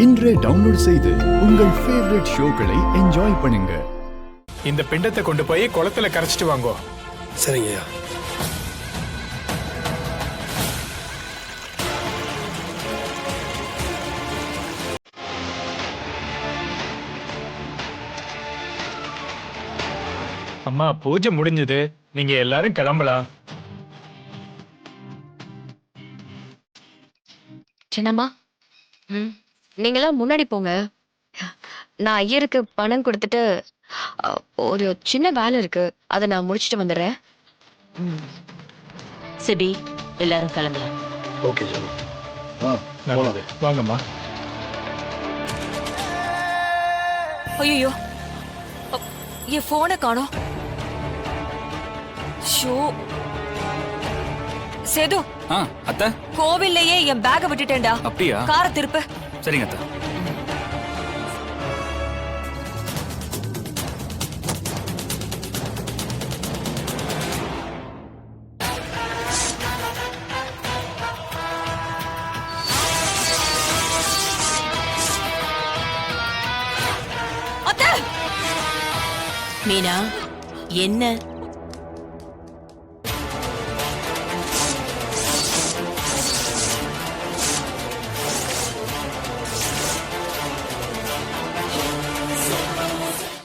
இன்றே டவுன்லோட் செய்து உங்கள் ஃபேவரட் ஷோக்களை என்ஜாய் பண்ணுங்க. இந்த பிண்டத்தை கொண்டு போய் குளத்துல கரைச்சிட்டு வாங்கோ. சரிங்கய்யா. அம்மா பூஜை முடிஞ்சது, நீங்க எல்லாரும் கிளம்பலாம். சின்னம்மா, நீங்களாம் முன்னாடி போங்க. நான் ஐயருக்கு பணம் கொடுத்துட்டு ஒரு சின்ன வேலை இருக்கு, அதை நான் முடிச்சிட்டு வந்துடுறேன். சிபி, எல்லாரும் கிளம்பலாம். ஓகே ஜானு. நல்லது, வாங்கம்மா. ஐயோ, என் போனை காணோம். ஷோ சேது, அத்தை, கோவில்லையே என் பேக விட்டுட்டேன்டா. அப்படியா? காரை திருப்பு. சரிங்க அத்தை. அத்தை, மீனா, என்ன